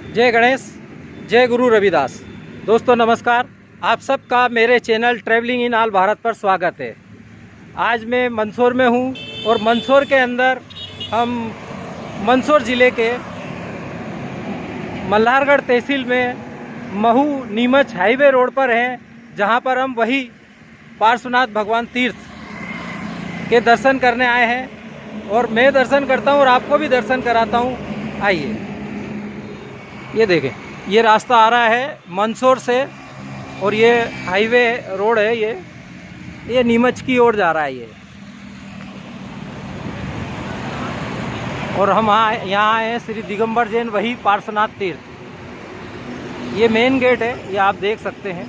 जय गणेश, जय गुरु रविदास। दोस्तों नमस्कार, आप सबका मेरे channel travelling in all Bharat पर स्वागत है। आज मैं मंदसौर में हूँ और मंदसौर के अंदर हम मंदसौर ज़िले के मल्हारगढ़ तहसील में महू नीमच हाईवे रोड पर हैं, जहाँ पर हम वही पार्श्वनाथ भगवान तीर्थ के दर्शन करने आए हैं और मैं दर्शन करता हूँ और आपको भी दर्शन कराता हूँ। आइए, ये देखें, ये रास्ता आ रहा है मंदसौर से और ये हाईवे रोड है। ये नीमच की ओर जा रहा है ये। और हम यहाँ आए हैं श्री दिगंबर जैन वही पार्श्वनाथ तीर्थ। ये मेन गेट है, ये आप देख सकते हैं।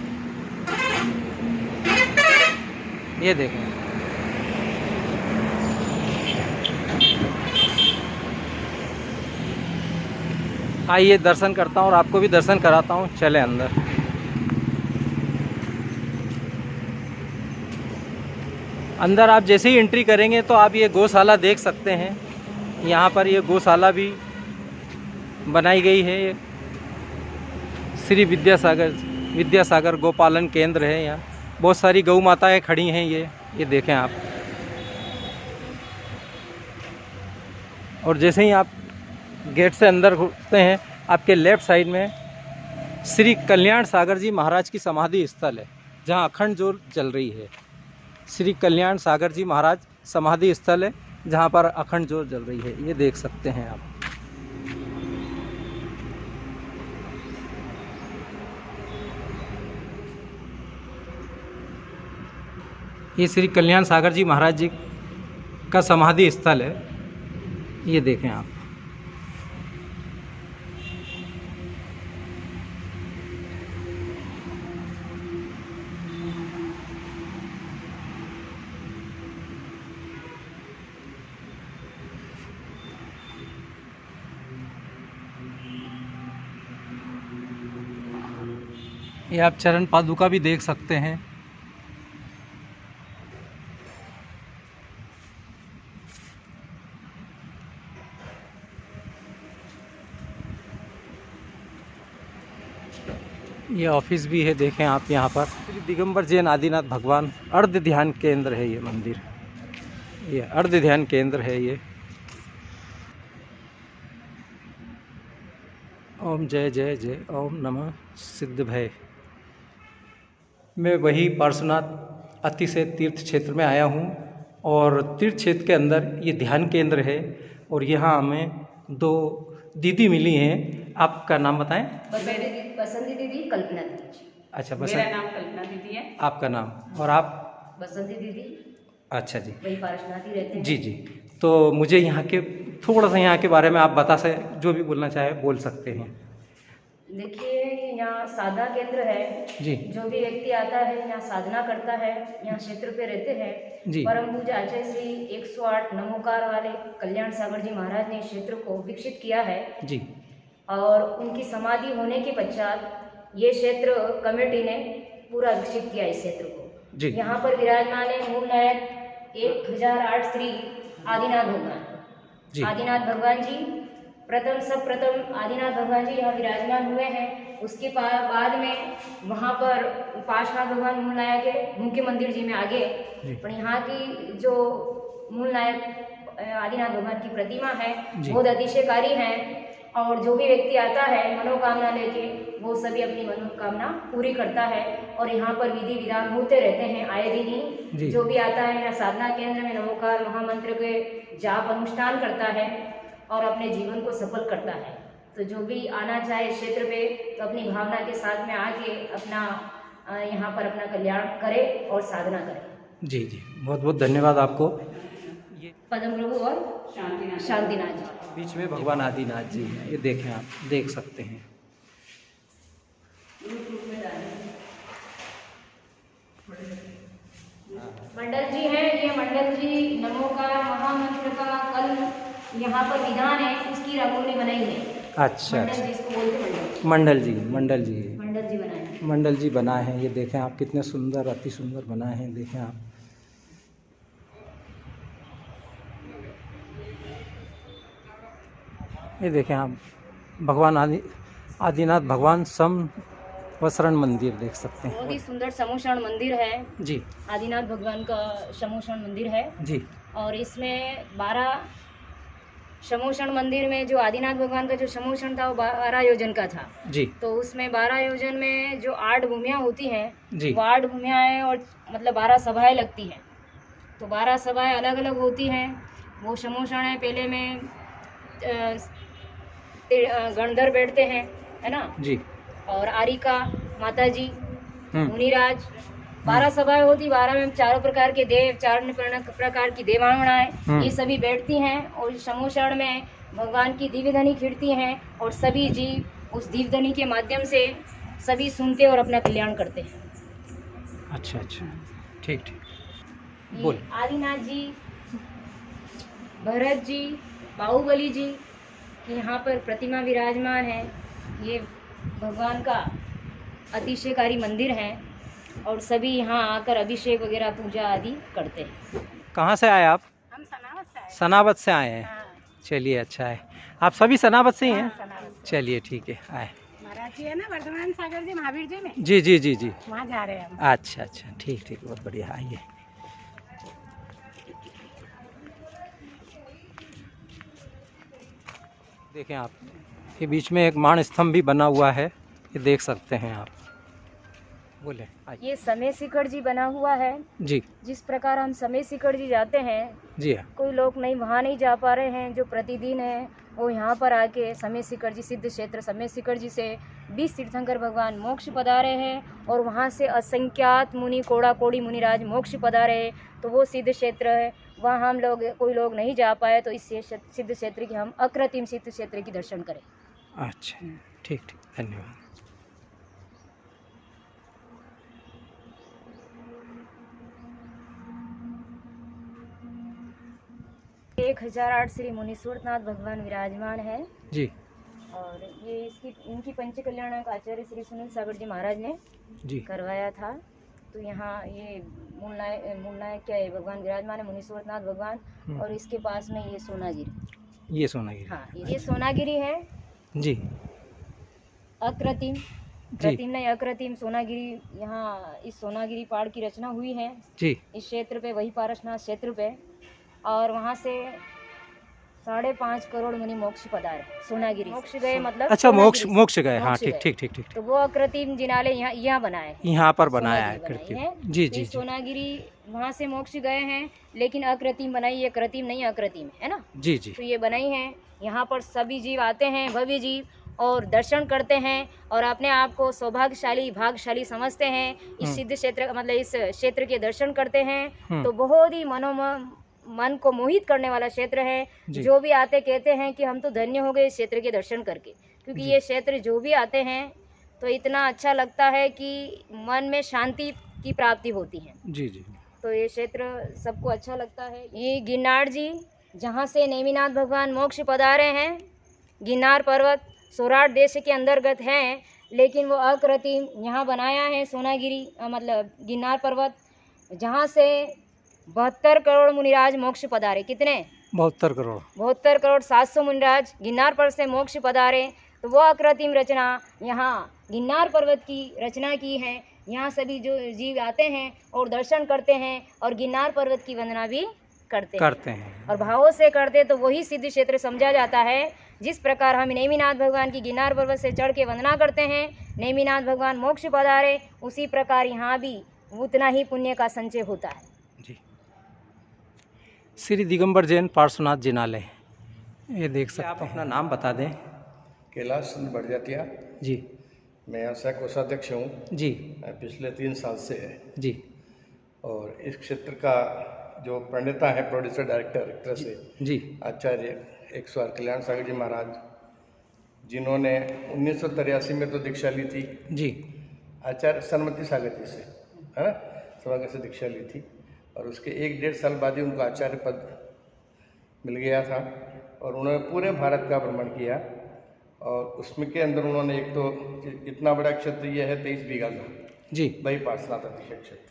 ये देखें, आइए दर्शन करता हूँ और आपको भी दर्शन कराता हूँ। चले अंदर। अंदर आप जैसे ही एंट्री करेंगे तो आप ये गौशाला देख सकते हैं। यहाँ पर ये गौशाला भी बनाई गई है। ये श्री विद्यासागर गौपालन केंद्र है। यहाँ बहुत सारी गौ माताएँ खड़ी हैं। ये देखें आप। और जैसे ही आप गेट से अंदर घुसते हैं, आपके लेफ़्ट साइड में श्री कल्याण सागर जी महाराज की समाधि स्थल है, जहां अखंड ज्योत जल रही है। श्री कल्याण सागर जी महाराज समाधि स्थल है, जहां पर अखंड ज्योत जल रही है। ये देख सकते हैं आप। ये श्री कल्याण सागर जी महाराज जी का समाधि स्थल है। ये देखें आप। ये आप चरण पादुका भी देख सकते हैं। ये ऑफिस भी है, देखें आप। यहाँ पर श्री दिगंबर जैन आदिनाथ भगवान अर्ध ध्यान केंद्र है। ये मंदिर, ये अर्ध ध्यान केंद्र है। ये ओम जय जय जय ओम नमः सिद्ध भय। मैं वही पार्श्वनाथ अतिशय तीर्थ क्षेत्र में आया हूँ और तीर्थ क्षेत्र के अंदर ये ध्यान केंद्र है। और यहाँ हमें दो दीदी मिली हैं। आपका नाम बताएं। बसंती दीदी, कल्पना दीदी। अच्छा, मेरा नाम कल्पना दीदी है। आपका नाम? और आप? बसंती दीदी। अच्छा जी, वही पार्श्वनाथ ही रहते हैं। जी जी। तो मुझे यहाँ के थोड़ा सा यहाँ के बारे में आप बता जो भी बोलना चाहे बोल सकते हैं। देखिए, यहाँ साधना केंद्र है जी। जो भी व्यक्ति आता है यहाँ साधना करता है, यहाँ क्षेत्र पे रहते हैं जी। परम पूज्य आचार्य श्री 108 नमोकार वाले कल्याण सागर जी महाराज ने क्षेत्र को विकसित किया है जी। और उनकी समाधि होने के पश्चात ये क्षेत्र कमेटी ने पूरा विकसित किया इस क्षेत्र को। जी। यहाँ पर विराजमान है मूल नायक 1008 श्री आदिनाथ भगवान जी। आदिनाथ भगवान जी प्रथम आदिनाथ भगवान जी यहाँ विराजमान हुए हैं। उसके बाद में वहाँ पर पार्श्वनाथ भगवान मूल नायक है मुख्य मंदिर जी में आगे। पर यहाँ की जो मूल नायक आदिनाथ भगवान की प्रतिमा है बहुत अतिशयकारी है। और जो भी व्यक्ति आता है मनोकामना लेके, वो सभी अपनी मनोकामना पूरी करता है। और यहाँ पर विधि विधान होते रहते हैं आए दिन ही। जो भी आता है यहाँ साधना केंद्र में नमोकार महामंत्र के जाप अनुष्ठान करता है और अपने जीवन को सफल करता है। तो जो भी आना चाहे इस क्षेत्र पे तो अपनी भावना के साथ में आके अपना यहाँ पर अपना कल्याण करे और साधना करे। जी जी, बहुत बहुत धन्यवाद आपको। पद्म प्रभु और शांतिनाथ जी, बीच में भगवान आदिनाथ जी हैं। ये देखें, आप देख सकते हैं। मंडल जी हैं, ये मंडल जी नमोकार महामंत्र का कल यहाँ पर विधान है उसकी रंगोली बनाई है। अच्छा, मंडल जी इसको बोलते हैं। मंडल जी मंडल जी बनाए हैं। ये देखें आप, कितने सुंदर, अति सुंदर बनाए हैं। देखें आप। ये देखें आप, भगवान आदिनाथ भगवान समवसरण मंदिर देख सकते हैं। बहुत ही सुंदर समोषण मंदिर है जी आदिनाथ भगवान का समोषण मंदिर है। जी और इसमें 12 समोषण मंदिर में जो आदिनाथ भगवान का जो समोषण था वो 12 योजन का था। जी तो उसमें 12 योजन में जो 8 भूमियाँ होती हैं जी वो 8 भूमियाँ हैं और मतलब 12 सभाएं लगती हैं। तो 12 सभाएं अलग अलग होती हैं। वो समोषण है, पहले में गणधर बैठते हैं, है ना। जी और आरिका माता जी, हम्म मुनिराज, 12 सभाएं होती। 12 में चारों प्रकार के देव, 4 प्रकार की देवांगनाएं ये सभी बैठती हैं और समोषण में भगवान की दिव्य ध्वनि खिड़ती हैं और सभी जीव उस दिव्य ध्वनि के माध्यम से सभी सुनते और अपना कल्याण करते हैं। अच्छा अच्छा, ठीक ठीक, ये बोल। आदिनाथ जी, भरत जी, बाहुबली जी की यहाँ पर प्रतिमा विराजमान है। ये भगवान का अतिशयकारी मंदिर है और सभी यहाँ आकर अभिषेक वगैरह पूजा आदि करते हैं। कहाँ से आए आप? हम सनावत से आए। सनावत से आए हैं। हाँ। चलिए अच्छा है, आप सभी सनावत से ही हैं? सनावत से। चलिए ठीक है, आए। महाराज जी है ना वर्धमान सागर जी महावीर जी में, जी जी जी जी, वहाँ जा रहे हैं हम। अच्छा अच्छा, ठीक ठीक, बहुत बढ़िया, आइए। देखें आप, ये बीच में एक मान स्तंभ भी बना हुआ है, ये देख सकते हैं आप। बोले आइए। ये समय शिखर जी बना हुआ है। जी जिस प्रकार हम समय शिखर जी जाते हैं, जी हाँ, कोई लोग नहीं वहाँ नहीं जा पा रहे हैं, जो प्रतिदिन है वो यहाँ पर आके समय शिखर जी, सिद्ध क्षेत्र समय शिखर जी से 20 तीर्थंकर भगवान मोक्ष पधारे हैं और वहाँ से असंख्यात मुनि कोड़ा कोड़ी मुनिराज मोक्ष पधारे हैं। तो वो सिद्ध क्षेत्र है, वहाँ हम लोग कोई लोग नहीं जा पाए, तो इस सिद्ध क्षेत्र की हम अकृत्रिम सिद्ध क्षेत्र की दर्शन करें। अच्छा ठीक ठीक, धन्यवाद। 1008 श्री मुनीश्वरनाथ भगवान विराजमान है। जी और ये इनकी पंच कल्याणक आचार्य श्री सुनील सागर जी महाराज ने जी करवाया था। तो यहाँ ये मूल नायक क्या है, भगवान विराजमान है मुनीश्वरनाथ भगवान। और इसके पास में ये सोनागिरी, ये सोनागिरी, हाँ ये सोनागिरी है। जी अकृत्रिम, कृत्रिम नहीं अकृत्रिम सोनागिरी, यहाँ इस सोनागिरी पहाड़ की रचना हुई है जी, इस क्षेत्र पे, वही पारसनाथ क्षेत्र पे। और वहाँ से 5.5 करोड़ मुनि मोक्ष पधारे, सोनागिरी मोक्ष गए मतलब। अच्छा, मोक्ष गए, हाँ ठीक ठीक ठीक ठीक। तो वो अकृत्रिम जिनालय यहाँ बनाए, यहाँ पर बनाया है कृत्रिम, जी जी जी। सोनागिरी वहाँ से मोक्ष गए हैं, लेकिन अकृत्रिम बनाई, ये कृत्रिम नहीं अकृत्रिम है ना। जी जी। तो ये बनाई है, यहाँ पर सभी जीव आते हैं, भव्य जीव, और दर्शन करते हैं और अपने आप को सौभाग्यशाली भाग्यशाली समझते हैं। इस सिद्ध क्षेत्र मतलब इस क्षेत्र के दर्शन करते हैं। तो बहुत ही मन को मोहित करने वाला क्षेत्र है। जो भी आते कहते हैं कि हम तो धन्य हो गए इस क्षेत्र के दर्शन करके, क्योंकि ये क्षेत्र जो भी आते हैं तो इतना अच्छा लगता है कि मन में शांति की प्राप्ति होती है। जी जी। तो ये क्षेत्र सबको अच्छा लगता है। ये गिरनार जी, जहाँ से नेमिनाथ भगवान मोक्ष पधारे हैं, गिरनार पर्वत सौराठ देश के अंतर्गत हैं, लेकिन वो अकृत्रिम यहाँ बनाया है सोनागिरी मतलब गिरनार पर्वत, जहाँ से 72 करोड़ मुनिराज मोक्ष पधारे। कितने? 72 करोड़ 700 मुनिराज गिरनार पर्वत से मोक्ष पधारे। तो वो अकृत्रिम रचना यहाँ गिरनार पर्वत की रचना की है। यहाँ सभी जो जीव आते हैं और दर्शन करते हैं और गिरनार पर्वत की वंदना भी करते हैं और भावों से करते, तो वही सिद्ध क्षेत्र समझा जाता है। जिस प्रकार हम नेमिनाथ भगवान की गिरनार पर्वत से चढ़ के वंदना करते हैं, नेमिनाथ भगवान मोक्ष पधारे, उसी प्रकार यहाँ भी उतना ही पुण्य का संचय होता है। जी। श्री दिगंबर जैन पार्श्वनाथ जिनालय, ये देख सकते हैं। आप अपना नाम बता दें। कैलाश बढ़जातिया जी। मैं यहाँ से कोषाध्यक्ष हूँ जी। पिछले 3 साल से है जी। और इस क्षेत्र का जो प्रणेता है, प्रोड्यूसर डायरेक्टर एक तरह से जी, आचार्य 108 कल्याण सागर जी महाराज, जिन्होंने 1983 में तो दीक्षा ली थी जी, आचार्य सन्मति सागर जी से, है ना, सागर से दीक्षा ली थी। और उसके 1-1.5 साल बाद ही उनको आचार्य पद मिल गया था और उन्होंने पूरे भारत का भ्रमण किया। और उसमें के अंदर उन्होंने एक तो इतना बड़ा क्षेत्र ये है 23 बीघा का जी, वही पार्श्वनाथ अभिषेक क्षेत्र।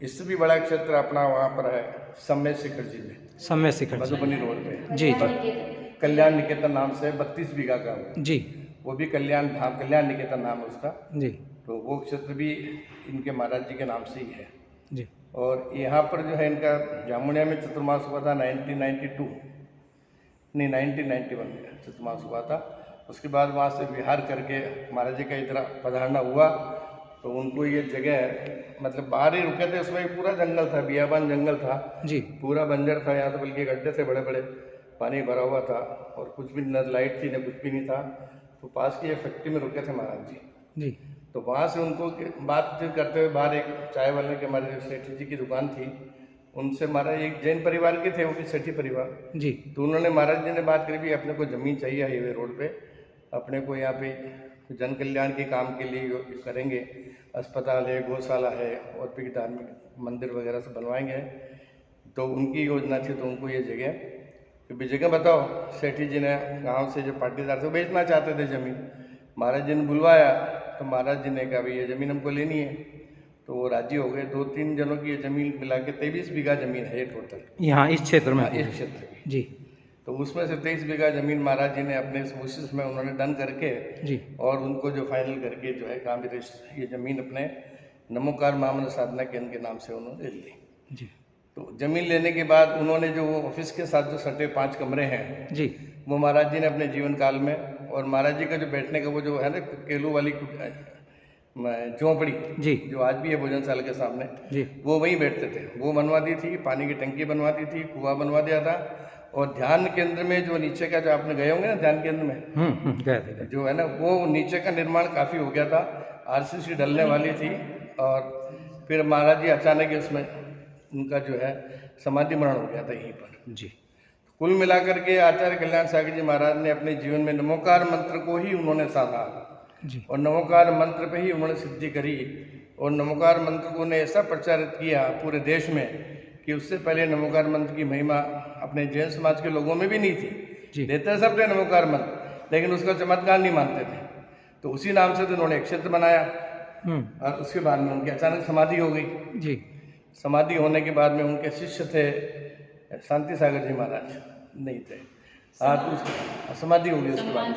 इससे भी बड़ा क्षेत्र अपना वहाँ पर है समय शिखर जी में, समय शिखर मधुबनी रोड पे जी जी, कल्याण निकेतन नाम से 32 बीघा का जी, वो भी कल्याण धाम, कल्याण निकेतन नाम है उसका। जी तो वो क्षेत्र भी इनके महाराज जी के नाम से ही है जी। और यहाँ पर जो है इनका जामुनिया में चतुर्मास हुआ था 1992 नहीं 1991 में चतुर्मास हुआ था। उसके बाद वहाँ से विहार करके महाराज जी का इधर पधारना हुआ तो उनको ये जगह मतलब बाहर ही रुके थे, उसमें पूरा जंगल था, बियाबान जंगल था जी। पूरा बंजर था। यहाँ तो बल्कि गड्ढे थे बड़े बड़े, पानी भरा हुआ था और कुछ भी न लाइट थी न कुछ भी नहीं था। तो पास की एक फैक्ट्री में रुके थे महाराज जी जी। तो वहाँ से उनको बात करते हुए बाहर एक चाय वाले के हमारे सेठी जी की दुकान थी, उनसे महाराज एक जैन परिवार के थे, वो भी सेठी परिवार जी। तो उन्होंने महाराज जी ने बात करी भी अपने को ज़मीन चाहिए हाईवे रोड पे, अपने को यहाँ पे जन कल्याण के काम के लिए करेंगे, अस्पताल है, गौशाला है और भी धार्मिक मंदिर वगैरह से बनवाएंगे। तो उनकी योजना थी, तो उनको ये जगह कि जगह बताओ। सेठी जी ने गाँव से जो पाटीदार थे वो बेचना चाहते थे ज़मीन, महाराज जी ने बुलवाया तो महाराज जी ने कहा भाई ये ज़मीन हमको लेनी है, तो वो राजी हो गए। 2-3 जनों की ये ज़मीन मिला के 23 बीघा ज़मीन है ये टोटल यहाँ इस क्षेत्र में। इस क्षेत्र की जी। तो उसमें से 23 बीघा ज़मीन महाराज जी ने अपने कोशिश में उन्होंने डन करके जी। और उनको जो फाइनल करके जो है काम ये ज़मीन अपने नमोकार महामंत्र साधना केंद्र के नाम से उन्होंने ले ली। जी। तो ज़मीन लेने के बाद उन्होंने जो वो ऑफिस के साथ जो सटे 5 कमरे हैं जी वो महाराज जी ने अपने जीवन काल में, और महाराज जी का जो बैठने का वो जो है ना केलू वाली झोंपड़ी जी जो आज भी है भोजनशाला के सामने जी, वो वहीं बैठते थे। वो बनवा दी थी, पानी की टंकी बनवा दी थी, कुआं बनवा दिया था। और ध्यान केंद्र में जो नीचे का जो आपने गए होंगे ना ध्यान केंद्र में गए थे। जो है ना वो नीचे का निर्माण काफ़ी हो गया था, आरसीसी डलने वाली थी और फिर महाराज जी अचानक इसमें उनका जो है समाधि मरण हो गया था यहीं पर जी। कुल मिलाकर के आचार्य कल्याण सागर जी महाराज ने अपने जीवन में नमोकार मंत्र को ही उन्होंने साधा जी। और नमोकार मंत्र पे ही उन्होंने सिद्धि करी और नमोकार मंत्र को उन्हें ऐसा प्रचारित किया पूरे देश में कि उससे पहले नमोकार मंत्र की महिमा अपने जैन समाज के लोगों में भी नहीं थी। देते सब थे नमोकार मंत्र, लेकिन उसका चमत्कार नहीं मानते थे। तो उसी नाम से तो उन्होंने एक क्षेत्र बनाया और उसके बाद में उनकी अचानक समाधि हो गई जी। समाधि होने के बाद में उनके शिष्य थे शांति सागर जी महाराज नहीं थे, समाधि हो गई उसके बाद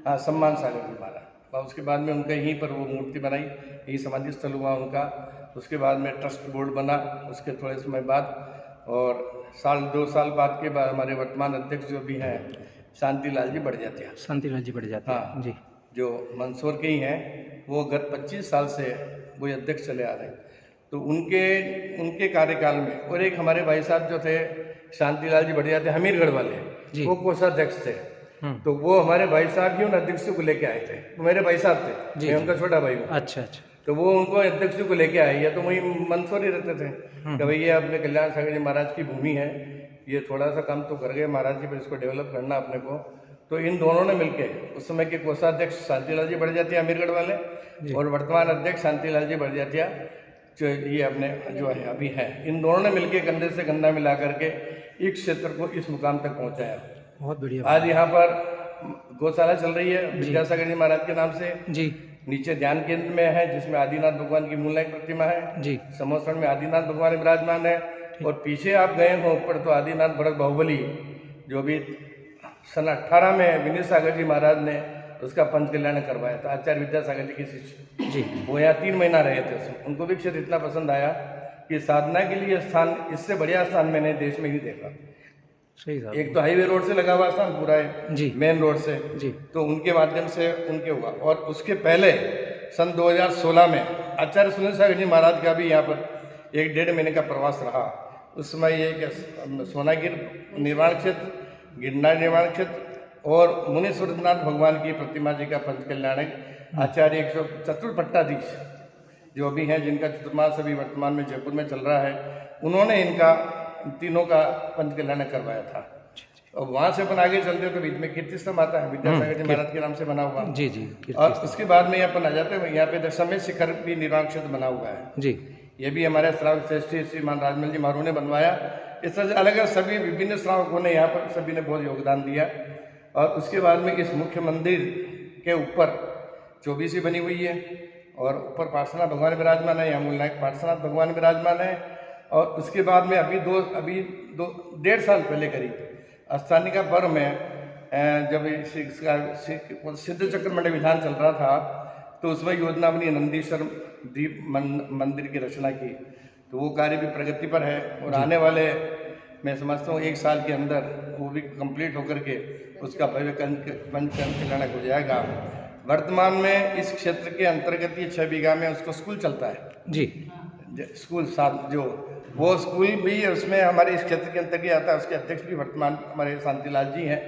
हाँ सम्मान सागर जी महाराज। और उसके बाद में उनका यहीं पर वो मूर्ति बनाई, यही समाधि स्थल हुआ उनका। उसके बाद में ट्रस्ट बोर्ड बना उसके थोड़े समय बाद, और 1-2 साल बाद के बाद हमारे वर्तमान अध्यक्ष जो भी हैं शांतिलाल जी बढ़ियातिया। शांतिलाल जी बढ़ियातिया हाँ जी, जो मंदसौर के ही हैं, वो गत 25 साल से वो अध्यक्ष चले आ रहे हैं। तो उनके कार्यकाल में, और एक हमारे भाई साहब जो थे शांतिलाल जी बढ़ियातिया हमीरगढ़ वाले, वो कोषाध्यक्ष थे। तो वो हमारे भाई साहब ही उन अध्यक्ष को लेके आए थे, वो मेरे भाई साहब थे, मैं उनका छोटा भाई हूँ। अच्छा अच्छा। तो वो उनको अध्यक्ष को लेके आए, या तो वहीं मंदसौर ही रहते थे कि भैया अपने कल्याण सागर जी महाराज की भूमि है, ये थोड़ा सा काम तो कर गए महाराज जी, पर इसको डेवलप करना अपने को। तो इन दोनों ने मिलके उस समय के कोषाध्यक्ष शांतिलाल जी बढ़ियातिया अमीरगढ़ वाले और वर्तमान अध्यक्ष शांतिलाल जी बढ़ियातिया जो ये अपने जो है अभी है, इन दोनों ने मिलके कंधे से कंधा मिला करके इस क्षेत्र को इस मुकाम तक पहुंचाया। बहुत बढ़िया। आज यहाँ पर गौशाला चल रही है विद्यासागर जी महाराज के नाम से जी। नीचे ध्यान केंद्र में है जिसमें आदिनाथ भगवान की मूलनायक प्रतिमा है जी। समोसण में आदिनाथ भगवान विराजमान है, और पीछे आप गए हो ऊपर तो आदिनाथ भरत बाहुबली जो भी सन 18 में विनय सागर जी महाराज ने उसका पंच कल्याण करवाया था, आचार्य विद्यासागर जी के शिष्य जी। वो यहाँ 3 महीना रहे थे उसमें। उनको भी क्षेत्र इतना पसंद आया कि साधना के लिए स्थान, इससे बढ़िया स्थान मैंने देश में ही देखा। सही था। एक तो हाईवे रोड से लगा हुआ स्थान पूरा है जी, मेन रोड से जी। तो उनके माध्यम से उनके हुआ। और उसके पहले सन 2016 में आचार्य सुनील सागर जी महाराज का भी यहाँ पर 1-1.5 महीने का प्रवास रहा। उस समय ये सोनागिर निर्माण क्षेत्र, गिरनार निर्माण क्षेत्र और मुनि सूरजनाथ भगवान की प्रतिमा जी का पंच कल्याण आचार्य 100 चतुर्पट्टाधीश जो अभी हैं, जिनका चतुर्मास अभी वर्तमान में जयपुर में चल रहा है, उन्होंने इनका तीनों का पंच कल्याण करवाया था। और वहाँ से अपन आगे चलते हैं तो बीच में कीर्ति स्तंभ आता है विद्यासागर जी महाराज के नाम से बना हुआ जी जी। और उसके बाद में अपन आ जाते हैं, यहाँ पे दशमेश शिखर भी निर्माण क्षेत्र बना हुआ है जी। ये भी हमारे श्रावक श्रेष्ठी श्रीमान राजमल जी महारू ने बनवाया। इस तरह से अलग अलग सभी विभिन्न श्रावकों ने यहाँ पर सभी ने बहुत योगदान दिया। और उसके बाद में इस मुख्य मंदिर के ऊपर 24 बनी हुई है, और ऊपर पार्श्वनाथ भगवान विराजमान है, यहाँ मूलनायक पार्श्वनाथ भगवान विराजमान है। और उसके बाद में अभी 1.5 साल पहले करीब स्थानीय का पर्व में जब इसका सिद्ध चक्र मंडल विधान चल रहा था तो उसमें योजना बनी नंदीश्वर दीप मंदिर की रचना की, तो वो कार्य भी प्रगति पर है और आने वाले मैं समझता हूँ 1 साल के अंदर वो भी कंप्लीट होकर के उसका भव्य पंच कल्याणक हो जाएगा। वर्तमान में इस क्षेत्र के अंतर्गत ये 6 बीघा में उसको स्कूल चलता है जी, स्कूल साथ जो वो स्कूल भी उसमें हमारे इस क्षेत्र के अंतर्गत आता है। उसके अध्यक्ष भी वर्तमान हमारे शांतिलाल जी हैं।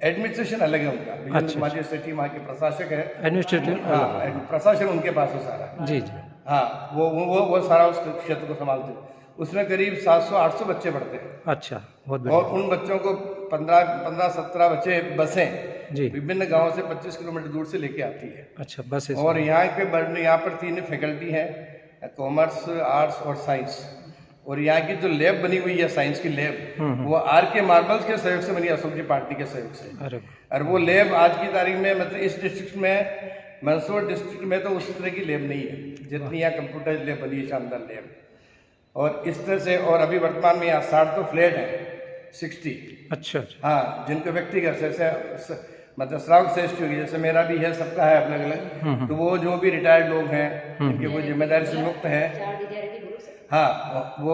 एडमिनिस्ट्रेशन अलग है उनका, अच्छा, मजिस्ट्रेटी वहाँ के प्रशासक है, एडमिनिस्ट्रेटिव, हाँ प्रशासन उनके पास है सारा जी जी, हाँ वो सारा उस क्षेत्र को संभालते हैं। उसमें करीब 700-800 बच्चे पढ़ते हैं। अच्छा, बहुत और उन बच्चों को 15-17 बच्चे बसें जी विभिन्न गांवों से 25 किलोमीटर दूर से लेके आती है। अच्छा, बसें। और यहाँ पर 3 फैकल्टी है, कॉमर्स, आर्ट्स और साइंस। और यहाँ की जो लैब बनी हुई है साइंस की लैब, वो RK मार्बल्स के सहयोग से बनी, अशोक जी पार्टी के सहयोग से। और वो लैब आज की तारीख में मतलब इस डिस्ट्रिक्ट में, मंदसौर डिस्ट्रिक्ट में तो उस तरह की लैब नहीं है जितनी यहाँ कंप्यूटर लैब बनी है, शानदार लैब। और इस तरह से, और अभी वर्तमान में यहाँ 60 तो फ्लैट हैं, 60। अच्छा, हाँ, जिनको व्यक्तिगत जैसे मतलब श्रावक श्रेष्ठ होगी, जैसे मेरा भी है, सबका है अलग अलग। तो वो जो भी रिटायर्ड लोग हैं जिनकी वो जिम्मेदारी से मुक्त है, हाँ वो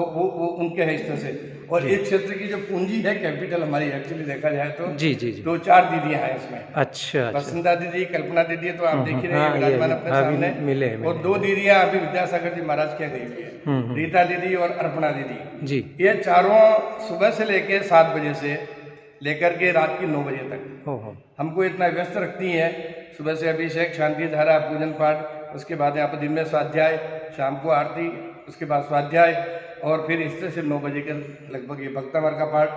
उनके हैं इस तरह से। और इस क्षेत्र की जो पूंजी है कैपिटल हमारी एक्चुअली देखा जाए तो जी जी जी 2-4 दीदियाँ हैं इसमें। अच्छा, बसंता दीदी, कल्पना दीदी तो आप देख ही रहे हैं विराजमान अपने सामने मिले, और 2 दीदियाँ अभी विद्यासागर जी महाराज के गई हुई है, रीता दीदी और अर्पणा दीदी जी। ये चारों सुबह से लेके 7 बजे से लेकर के रात की 9 बजे तक हमको इतना व्यस्त रखती है। सुबह से अभिषेक, शांति धारा, पूजन पाठ, उसके बाद यहाँ पर दिन में स्वाध्याय, शाम को आरती, उसके बाद स्वाध्याय, और फिर इस तरह से 9 बजे के लगभग ये भक्तावर का पाठ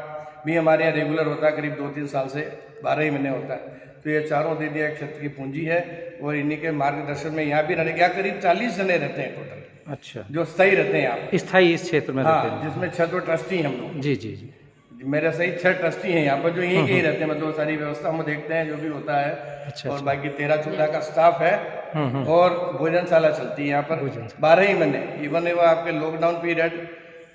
भी हमारे यहाँ रेगुलर होता है, करीब 2-3 साल से 12 ही महीने होता है। तो ये चारों दीदियाँ क्षेत्र की पूंजी है और इन्हीं के मार्गदर्शन में यहाँ भी रहने क्या करीब 40 जने रहते हैं टोटल। अच्छा, जो स्थायी रहते हैं यहाँ, स्थायी इस क्षेत्र में, हाँ, जिसमें 6 तो ट्रस्टी हैं हम लोग। जी जी जी, मेरे सही 6 ट्रस्टी हैं यहाँ पर जो यहीं के ही रहते हैं, मतलब सारी व्यवस्था हम देखते हैं जो भी होता है। अच्छा, और बाकी 13-14 का स्टाफ है और भोजनशाला चलती है यहाँ पर 12 ही महीने। इवन वो आपके लॉकडाउन पीरियड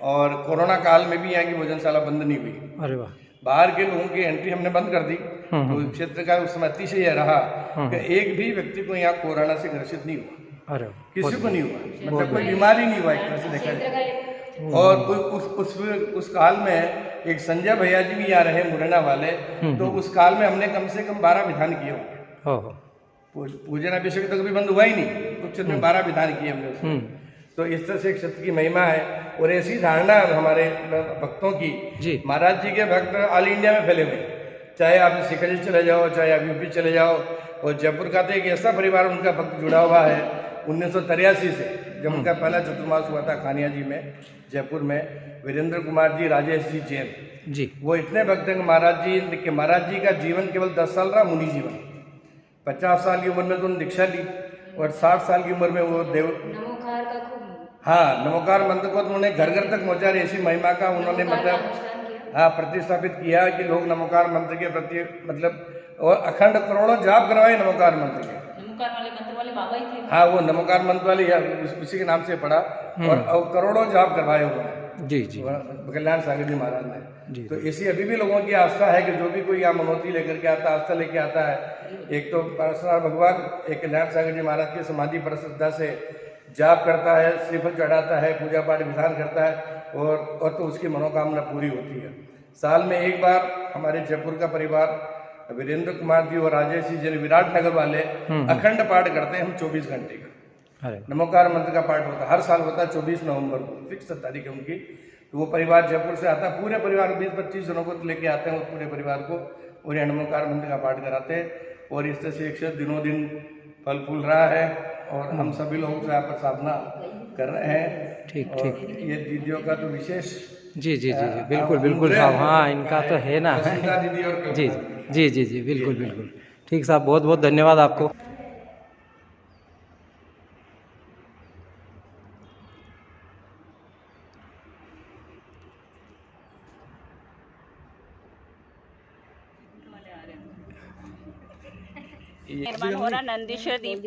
और कोरोना काल में भी यहाँ की भोजनशाला बंद नहीं हुई। अरे वाह, बाहर के लोगों की एंट्री हमने बंद कर दी। तो क्षेत्र का उस समय अतिशय यह रहा कि एक भी व्यक्ति को यहाँ कोरोना से ग्रसित नहीं हुआ। अरे, किसी को नहीं हुआ, मतलब कोई बीमारी नहीं हुआ एक तरह से देखा जाए। और उस काल में एक संजय भैया जी भी यहाँ रहे, मुरैना वाले, तो उस काल में हमने कम से कम 12 विधान किए होंगे। पूजन अभिषेक तक भी बंद हुआ ही नहीं, कुछ क्षेत्र में 12 विधान किए हमने उसमें। तो इस तरह से क्षेत्र की महिमा है और ऐसी धारणा हमारे भक्तों की जी। महाराज जी के भक्त ऑल इंडिया में फैले हुए, चाहे आप सिकंजी चले जाओ, चाहे आप यूपी चले जाओ। और जयपुर का तो एक ऐसा परिवार उनका भक्त जुड़ा हुआ है 1983 से, जब उनका पहला चतुर्मास हुआ था खानिया जी में, जयपुर में, वीरेंद्र कुमार जी, राजेश जी जैन जी, वो इतने भक्त हैं कि महाराज जी का जीवन केवल 10 साल रहा मुनि जीवन। 50 साल की उम्र में तो उन्होंने दीक्षा ली और 60 साल की उम्र में वो नमोकार मंत्र को तो उन्होंने घर घर तक पहुंचा, ऐसी महिमा का उन्होंने मतलब प्रतिस्थापित किया कि लोग नमोकार मंत्र के प्रति मतलब और अखंड करोड़ों जाप करवाए नमोकार मंत्र के। नमोकार वाले मंत्र वाले बाबा ही थे। हाँ, वो नमोकार मंत्र वाले उसी के नाम से पढ़ा और करोड़ों जाप करवाए उन्होंने जी जी, कल्याण सागर जी महाराज ने। तो इसी अभी भी लोगों की आस्था है कि जो भी कोई यहाँ मनोती लेकर के आता, आस्था लेके आता है, एक तो परशुराम भगवान, एक कल्याण सागर जी महाराज की समाधि पर श्रद्धा से जाप करता है, श्रीफल चढ़ाता है, पूजा पाठ विधान करता है और तो उसकी मनोकामना पूरी होती है। साल में एक बार हमारे जयपुर का परिवार वीरेंद्र कुमार जी और राजेश जी जैसे विराटनगर वाले अखंड पाठ करते हैं हम 24 घंटे का। नमोकार मंत्र का पाठ होता है, हर साल होता है 24 नवंबर को, फिक्स तारीख है उनकी। तो वो परिवार जयपुर से आता है, पूरे परिवार 20-25 जनों को लेके आते हैं, पूरे परिवार को, और यहाँ नमोकार मंत्र का पाठ कराते हैं। और इस तरह से एक दिनों दिन फल फूल रहा है और हम सभी लोगों से यहाँ पर साधना कर रहे हैं। ठीक ठीक, ये दीदियों का तो विशेष जी जी जी जी, बिल्कुल बिल्कुल साहब, हाँ इनका तो है ना दीदी और जी जी जी जी, बिल्कुल बिल्कुल ठीक साहब, बहुत बहुत धन्यवाद आपको। निर्माण हो रहा नंदीश्वर दीप,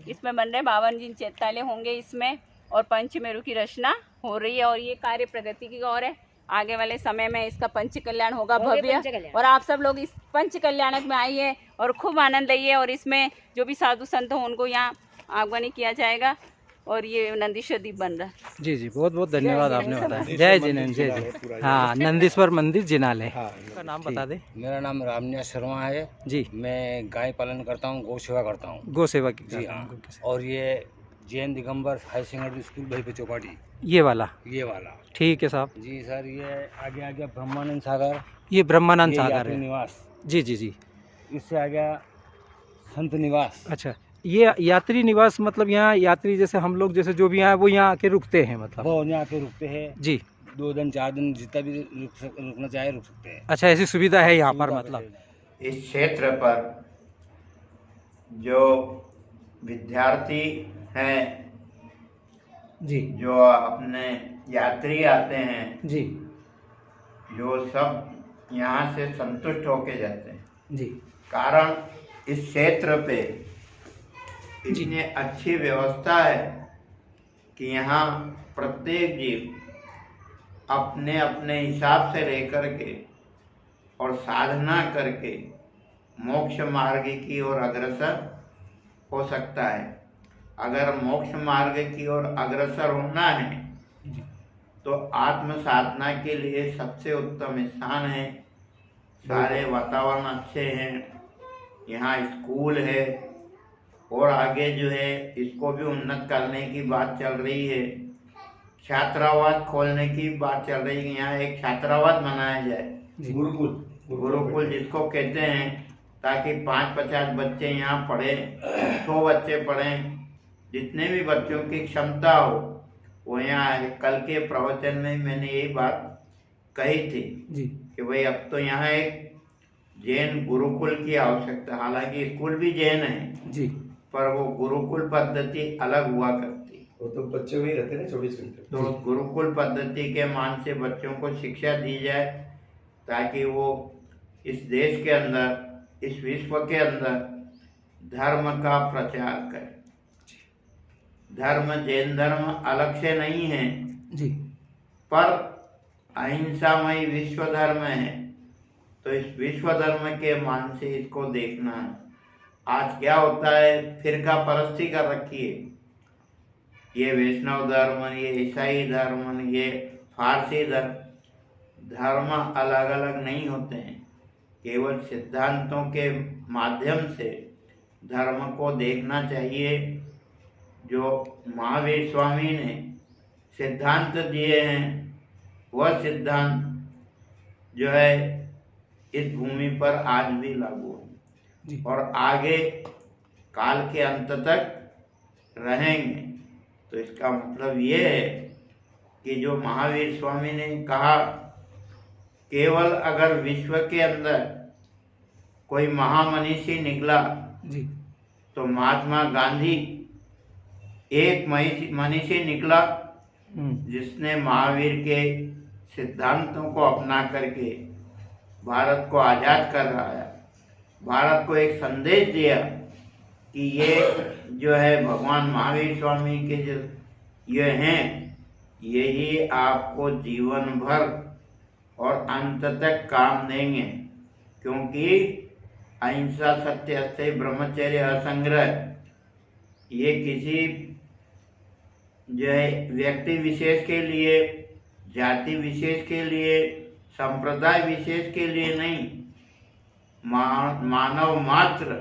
इसमें बन रहे 52 जिन चैत्यालय होंगे इसमें, और पंचमेरु की रचना हो रही है और ये कार्य प्रगति की ओर है। आगे वाले समय में इसका पंच कल्याण होगा भव्य, और आप सब लोग इस पंच कल्याणक में आई है और खूब आनंद ली है। और इसमें जो भी साधु संत हों उनको यहाँ आगवानी किया जाएगा और ये नंदीश्वर दीप बन रहा है। जी जी, बहुत बहुत धन्यवाद आपने बताया। जय जिनेन्द्र, जय जय। हाँ, नंदीश्वर मंदिर जिनालय। हाँ, का नाम बता दे। मेरा नाम रामन्या शर्मा है जी। मैं गाय पालन करता हूँ, गौ सेवा करता हूँ। गौ सेवा की जी हाँ। और ये Jain Digambar higher secondary school भाई पे चौपाटी, ये वाला। ठीक है साहब। जी सर, ये आगे आ गया ब्रह्मानंद सागर, ये ब्रह्मानंद ये सागर यात्री है। निवास। जी जी जी। इससे आ गया संत निवास। अच्छा, ये यात्री निवास मतलब यहाँ यात्री जैसे हम लोग जैसे जो भी यहाँ वो यहाँ आके रुकते हैं मतलब। वो यहाँ पे रुकते हैं जी। 2 दिन 4 दिन जितना भी रुकना चाहे रुक सकते हैं। अच्छा, ऐसी सुविधा है यहाँ पर मतलब। इस क्षेत्र पर जो विद्यार्थी हैं, जी जो अपने यात्री आते हैं, जी जो सब यहाँ से संतुष्ट होके जाते हैं। जी। कारण इस क्षेत्र पे इतनी अच्छी व्यवस्था है कि यहाँ प्रत्येक जीव अपने अपने हिसाब से रह करके और साधना करके मोक्ष मार्ग की ओर अग्रसर हो सकता है। अगर मोक्ष मार्ग की ओर अग्रसर होना है तो आत्म साधना के लिए सबसे उत्तम स्थान है। सारे वातावरण अच्छे हैं, यहाँ स्कूल है और आगे जो है इसको भी उन्नत करने की बात चल रही है। छात्रावास खोलने की बात चल रही है, यहाँ एक छात्रावास बनाया जाए, गुरुकुल जिसको कहते हैं, ताकि 5-50 बच्चे यहाँ पढ़ें, 100 बच्चे पढ़ें, जितने भी बच्चों की क्षमता हो वो यहाँ आए। कल के प्रवचन में मैंने यही बात कही थी जी कि भाई अब तो यहाँ एक जैन गुरुकुल की आवश्यकता, हालांकि स्कूल भी जैन है जी, पर वो गुरुकुल पद्धति अलग हुआ करती। वो तो बच्चे वही रहते हैं 24 घंटे। तो गुरुकुल पद्धति के मान से बच्चों को शिक्षा दी जाए ताकि वो इस देश के अंदर, इस विश्व के अंदर धर्म का प्रचार करें। धर्म जैन धर्म अलग से नहीं है जी, पर अहिंसामय विश्व धर्म है, तो इस विश्व धर्म के मान से इसको देखना है। आज क्या होता है, फिरका परस्ती कर रखी है। ये वैष्णव धर्म, ये ईसाई धर्म, ये फारसी धर्म, धर्म अलग अलग नहीं होते हैं। केवल सिद्धांतों के माध्यम से धर्म को देखना चाहिए। जो महावीर स्वामी ने सिद्धांत दिए हैं वह सिद्धांत जो है इस भूमि पर आज भी लागू है और आगे काल के अंत तक रहेंगे। तो इसका मतलब ये है कि जो महावीर स्वामी ने कहा, केवल अगर विश्व के अंदर कोई महामनीषी निकला जी, तो महात्मा गांधी एक मनीषी निकला जिसने महावीर के सिद्धांतों को अपना करके भारत को आज़ाद कर रहा है, भारत को एक संदेश दिया कि ये जो है भगवान महावीर स्वामी के जो ये हैं, यही आपको जीवन भर और अंत तक काम देंगे। क्योंकि अहिंसा, सत्य, अस्तेय, ब्रह्मचर्य, असंग्रह, ये किसी जो है व्यक्ति विशेष के लिए, जाति विशेष के लिए, संप्रदाय विशेष के लिए नहीं, मानव मात्र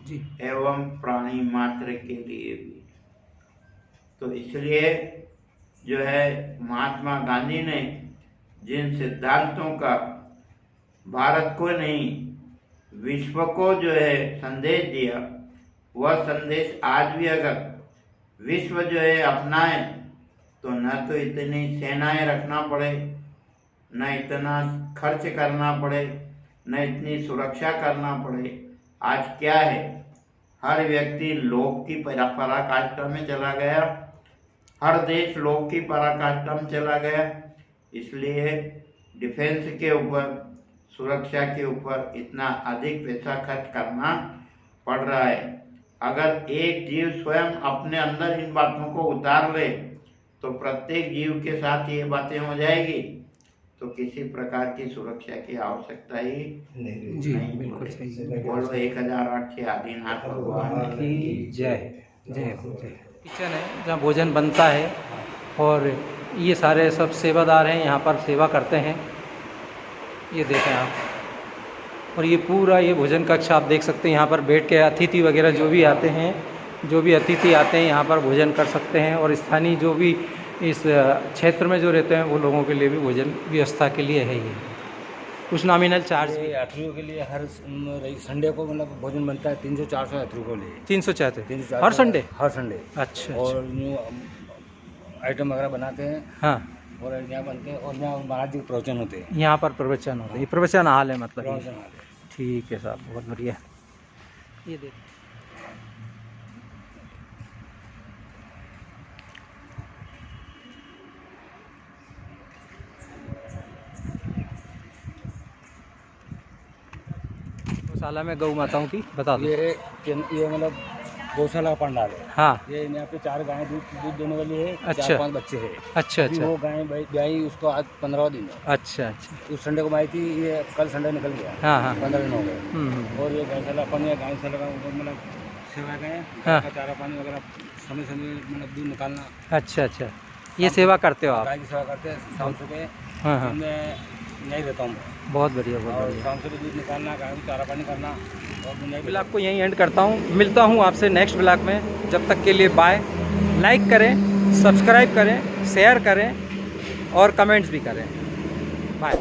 जी एवं प्राणी मात्र के लिए भी। तो इसलिए जो है महात्मा गांधी ने जिन सिद्धांतों का भारत को नहीं विश्व को जो है संदेश दिया, वह संदेश आज भी अगर विश्व जो है अपनाए तो न तो इतनी सेनाएं रखना पड़े, न इतना खर्च करना पड़े, न इतनी सुरक्षा करना पड़े। आज क्या है, हर व्यक्ति लोक की पराकाष्ठा में चला गया, हर देश लोक की पराकाष्ठा में चला गया। इसलिए डिफेंस के ऊपर, सुरक्षा के ऊपर इतना अधिक पैसा खर्च करना पड़ रहा है। अगर एक जीव स्वयं अपने अंदर इन बातों को उतार ले तो प्रत्येक जीव के साथ ये बातें हो जाएगी। तो किसी प्रकार की सुरक्षा की आवश्यकता ही जी नहीं बिल्कुल होती। सही। बोलो 1008 के आदिनाथ भगवान की जय जय हो जय। किचन है जहाँ भोजन बनता है और ये सारे सब सेवादार हैं, यहाँ पर सेवा करते हैं। ये देखें आप, और ये पूरा ये भोजन कक्ष आप देख सकते हैं। यहाँ पर बैठ के अतिथि वगैरह जो भी आते हैं, जो भी अतिथि आते हैं यहाँ पर भोजन कर सकते हैं। और स्थानीय जो भी इस क्षेत्र में जो रहते हैं वो लोगों के लिए भी भोजन व्यवस्था के लिए है। ये कुछ नॉमिनल चार्ज भी यात्रियों के लिए हर संडे को मतलब भोजन बनता है 300-400 यात्रियों को लिए। 300 चाहते 300-400 हर संडे? हर संडे। अच्छा और न्यू आइटम वगैरह बनाते हैं। हाँ, और यहाँ बनते हैं और यहाँ महाराज जी के प्रवचन होते हैं। यहाँ पर प्रवचन होते हैं। ये प्रवचन हाल है मतलब ये। प्रवचन हाल है। ठीक है साहब, बहुत बढ़िया। ये देख गौशाला में गौ माताओं की बता दो। ये मतलब गौशाला का पंडाल है। हाँ, ये यहाँ पे 4 गायें दूध देने वाली है। अच्छा। 4-5 बच्चे हैं। अच्छा अभी अच्छा वो गाय ब्याई उसको आज 15वां दिन है। अच्छा अच्छा। उस संडे को आई थी, ये कल संडे निकल गया। हाँ हाँ 15 दिन हो गए। हम्म। और ये गौशाला अपन ये गौशाला का मतलब सेवा गए, हाँ। चारा पानी वगैरह समय समय मतलब दूध निकालना। अच्छा अच्छा, ये सेवा करते हो आप? गाय की सेवा करते हैं शाम सुबह। हाँ हाँ, मैं यहीं रहता हूँ बहुत बढ़िया बहुत और बढ़िया। शाम सुबह दूध निकालना, गाय को चारा पानी करना। और मैं ब्लॉग को यहीं एंड करता हूँ। मिलता हूँ आपसे नेक्स्ट ब्लॉग में। जब तक के लिए बाय। लाइक करें, सब्सक्राइब करें, शेयर करें और कमेंट्स भी करें। बाय।